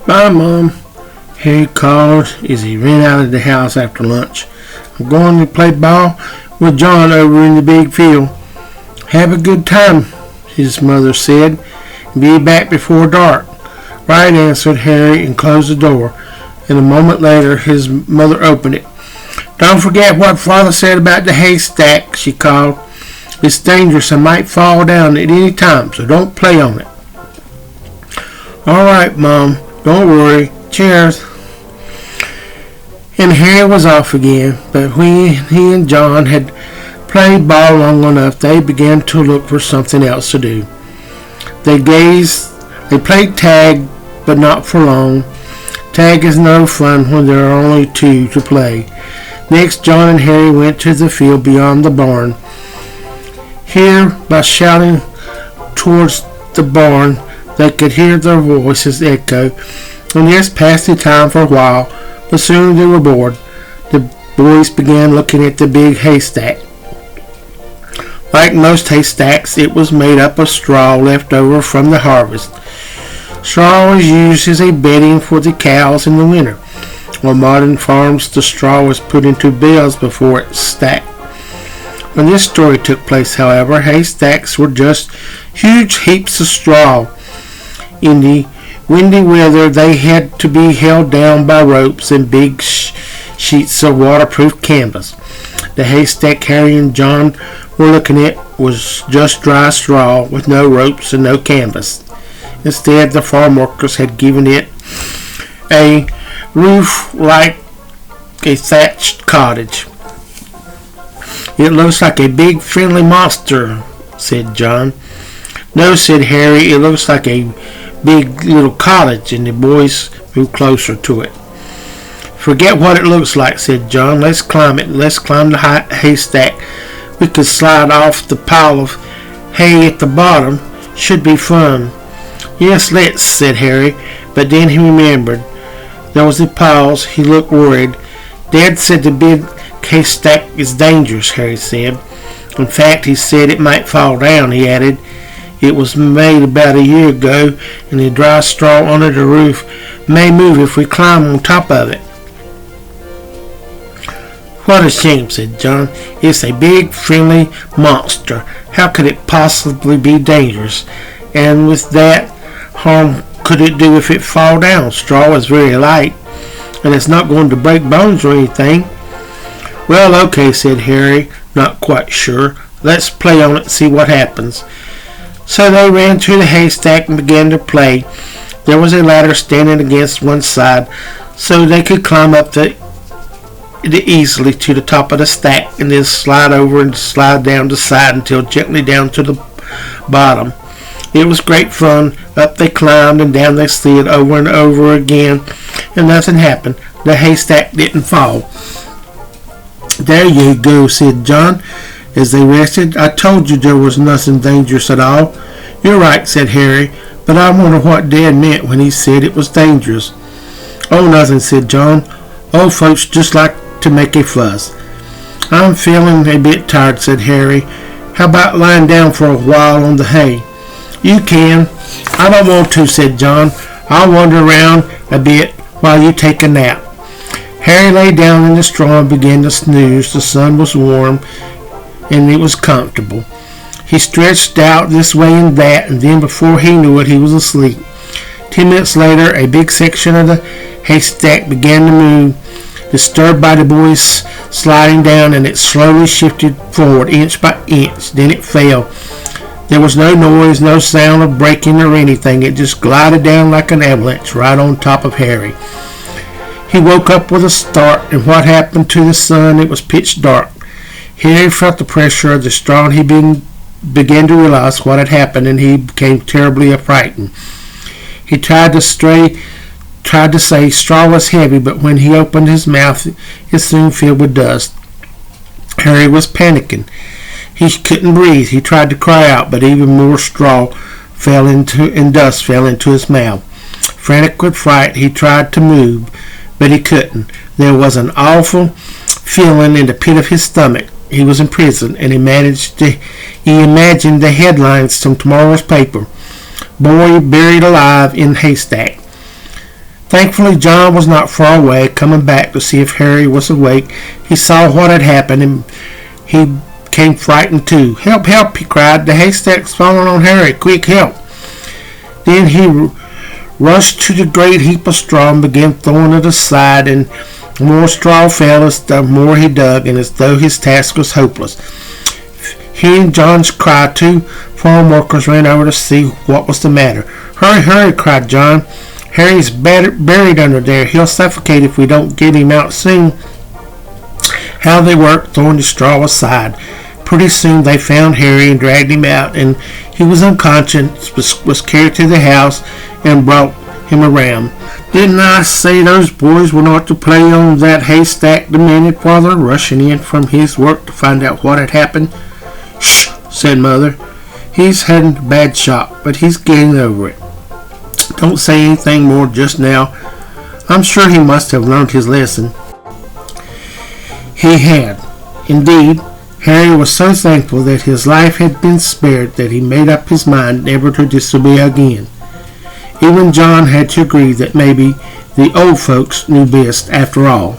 Bye, Mom, Harry called as he ran out of the house after lunch. I'm going to play ball with John over in the big field. Have a good time, his mother said. Be back before dark. Right, answered Harry and closed the door. And a moment later, his mother opened it. Don't forget what Father said about the haystack, she called. It's dangerous and might fall down at any time, so don't play on it. All right, Mom. Don't worry. Cheers. And Harry was off again, but when he and John had played ball long enough, they began to look for something else to do. They played tag, but not for long. Tag is no fun when there are only two to play. Next, John and Harry went to the field beyond the barn. Here, by shouting towards the barn, they could hear their voices echo, and this passed the time for a while, but soon they were bored. The boys began looking at the big haystack. Like most haystacks, it was made up of straw left over from the harvest. Straw was used as a bedding for the cows in the winter. On modern farms, the straw was put into bales before it stacked. When this story took place, however, haystacks were just huge heaps of straw. In the windy weather, they had to be held down by ropes and big sheets of waterproof canvas. The haystack Harry and John were looking at was just dry straw with no ropes and no canvas. Instead, the farm workers had given it a roof like a thatched cottage. It looks like a big friendly monster, said John. No, said Harry, it looks like a big little cottage, and the boys moved closer to it. Forget what it looks like, said John. Let's climb it. Let's climb the haystack. We could slide off the pile of hay at the bottom. Should be fun. Yes, let's, said Harry, but then he remembered. There was a pause. He looked worried. Dad said the big haystack is dangerous, Harry said. In fact, he said it might fall down, he added. It was made about a year ago, and the dry straw under the roof may move if we climb on top of it. What a shame, said John. It's a big, friendly monster. How could it possibly be dangerous? And with that harm could it do if it fall down? Straw is very light, and it's not going to break bones or anything. Well, okay, said Harry, not quite sure. Let's play on it and see what happens. So they ran to the haystack and began to play. There was a ladder standing against one side, so they could climb up easily to the top of the stack and then slide over and slide down the side until gently down to the bottom. It was great fun. Up they climbed and down they slid over and over again, and nothing happened. The haystack didn't fall. There you go, said John, as they rested. I told you there was nothing dangerous at all. You're right, said Harry, but I wonder what Dad meant when he said it was dangerous. Oh, nothing, said John. Old folks just like to make a fuss. I'm feeling a bit tired, said Harry. How about lying down for a while on the hay? You can. I don't want to, said John. I'll wander around a bit while you take a nap. Harry lay down in the straw and began to snooze. The sun was warm and it was comfortable. He stretched out this way and that, and then before he knew it, he was asleep. 10 minutes later, a big section of the haystack began to move, disturbed by the boys sliding down, and it slowly shifted forward inch by inch. Then it fell. There was no noise, no sound of breaking or anything. It just glided down like an avalanche right on top of Harry. He woke up with a start, and what happened to the sun? It was pitch dark. Harry felt the pressure of the straw, and he began to realize what had happened, and he became terribly frightened. He tried to say straw was heavy, but when he opened his mouth, it soon filled with dust. Harry was panicking. He couldn't breathe. He tried to cry out, but even more straw and dust fell into his mouth. Frantic with fright, he tried to move, but he couldn't. There was an awful feeling in the pit of his stomach. He was in prison, and he imagined the headlines from tomorrow's paper. Boy buried alive in haystack. Thankfully, John was not far away, coming back to see if Harry was awake. He saw what had happened, and he became frightened too. "Help, help," he cried. "The haystack's fallen on Harry. Quick, help." Then he rushed to the great heap of straw and began throwing it aside, and more straw fell as the more he dug, and as though his task was hopeless. Hearing John's cry, 2 farm workers ran over to see what was the matter. "Hurry, hurry," cried John. "Harry's buried under there. He'll suffocate if we don't get him out soon." How they worked, throwing the straw aside. Pretty soon they found Harry and dragged him out, and he was unconscious, was carried to the house and brought him around. "Didn't I say those boys were not to play on that haystack?" demanded Father, rushing in from his work to find out what had happened. "Shh," said Mother. "He's had a bad shock, but he's getting over it. Don't say anything more just now. I'm sure he must have learned his lesson." He had. Indeed, Harry was so thankful that his life had been spared that he made up his mind never to disobey again. Even John had to agree that maybe the old folks knew best after all.